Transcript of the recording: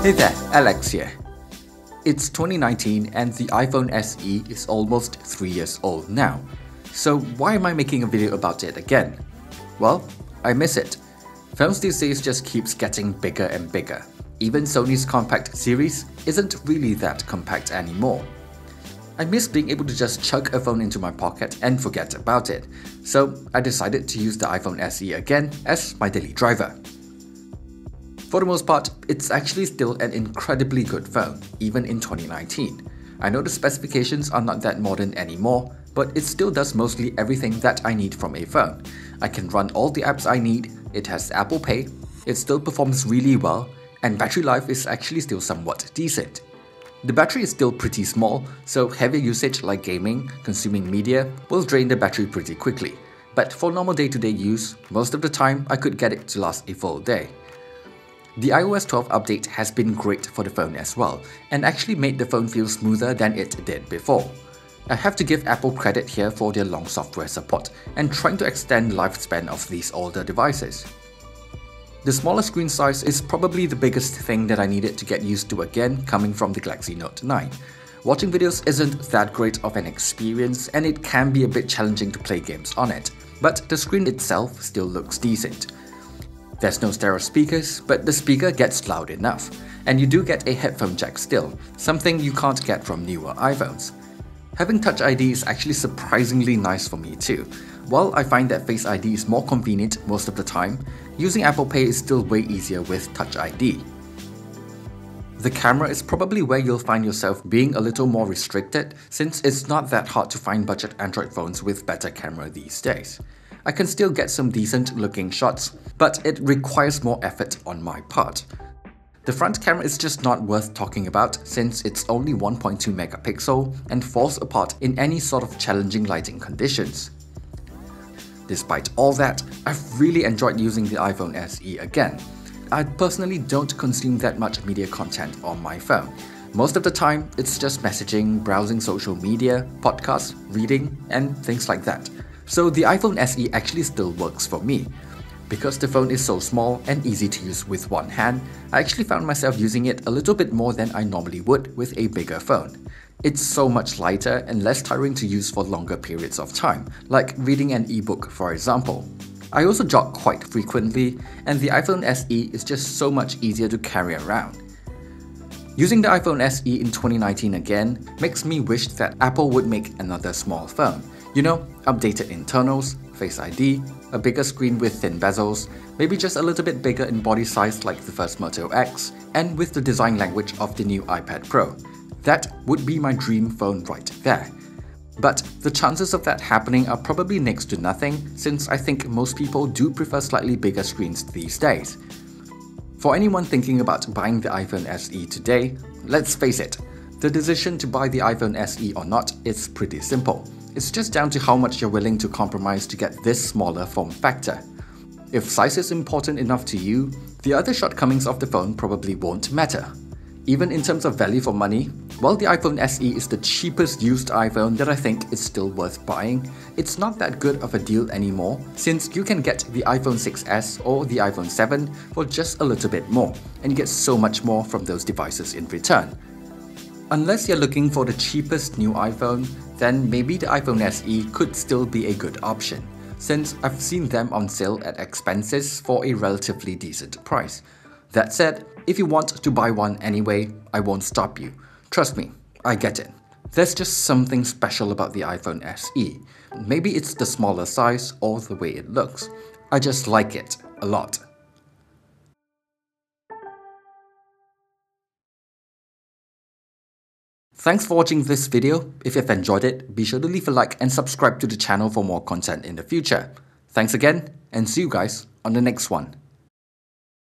Hey there, Alex here. It's 2019 and the iPhone SE is almost 3 years old now. So why am I making a video about it again? Well, I miss it. Phones these days just keeps getting bigger and bigger. Even Sony's compact series isn't really that compact anymore. I miss being able to just chuck a phone into my pocket and forget about it. So I decided to use the iPhone SE again as my daily driver. For the most part, it's actually still an incredibly good phone, even in 2019. I know the specifications are not that modern anymore, but it still does mostly everything that I need from a phone. I can run all the apps I need, it has Apple Pay, it still performs really well, and battery life is actually still somewhat decent. The battery is still pretty small, so heavy usage like gaming, consuming media, will drain the battery pretty quickly. But for normal day-to-day use, most of the time I could get it to last a full day. The iOS 12 update has been great for the phone as well, and actually made the phone feel smoother than it did before. I have to give Apple credit here for their long software support and trying to extend the lifespan of these older devices. The smaller screen size is probably the biggest thing that I needed to get used to again coming from the Galaxy Note 9. Watching videos isn't that great of an experience and it can be a bit challenging to play games on it, but the screen itself still looks decent. There's no stereo speakers, but the speaker gets loud enough, and you do get a headphone jack still, something you can't get from newer iPhones. Having Touch ID is actually surprisingly nice for me too. While I find that Face ID is more convenient most of the time, using Apple Pay is still way easier with Touch ID. The camera is probably where you'll find yourself being a little more restricted, since it's not that hard to find budget Android phones with better camera these days. I can still get some decent looking shots, but it requires more effort on my part. The front camera is just not worth talking about since it's only 1.2 megapixel and falls apart in any sort of challenging lighting conditions. Despite all that, I've really enjoyed using the iPhone SE again. I personally don't consume that much media content on my phone. Most of the time, it's just messaging, browsing social media, podcasts, reading, and things like that. So the iPhone SE actually still works for me. Because the phone is so small and easy to use with one hand, I actually found myself using it a little bit more than I normally would with a bigger phone. It's so much lighter and less tiring to use for longer periods of time, like reading an ebook for example. I also jog quite frequently, and the iPhone SE is just so much easier to carry around. Using the iPhone SE in 2019 again makes me wish that Apple would make another small phone. You know, updated internals, Face ID, a bigger screen with thin bezels, maybe just a little bit bigger in body size like the first Moto X, and with the design language of the new iPad Pro. That would be my dream phone right there. But the chances of that happening are probably next to nothing, since I think most people do prefer slightly bigger screens these days. For anyone thinking about buying the iPhone SE today, let's face it, the decision to buy the iPhone SE or not is pretty simple. It's just down to how much you're willing to compromise to get this smaller form factor. If size is important enough to you, the other shortcomings of the phone probably won't matter. Even in terms of value for money, while the iPhone SE is the cheapest used iPhone that I think is still worth buying, it's not that good of a deal anymore since you can get the iPhone 6s or the iPhone 7 for just a little bit more and get so much more from those devices in return. Unless you're looking for the cheapest new iPhone, then maybe the iPhone SE could still be a good option, since I've seen them on sale at expenses for a relatively decent price. That said, if you want to buy one anyway, I won't stop you. Trust me, I get it. There's just something special about the iPhone SE. Maybe it's the smaller size or the way it looks. I just like it a lot. Thanks for watching this video. If you've enjoyed it, be sure to leave a like and subscribe to the channel for more content in the future. Thanks again, and see you guys on the next one.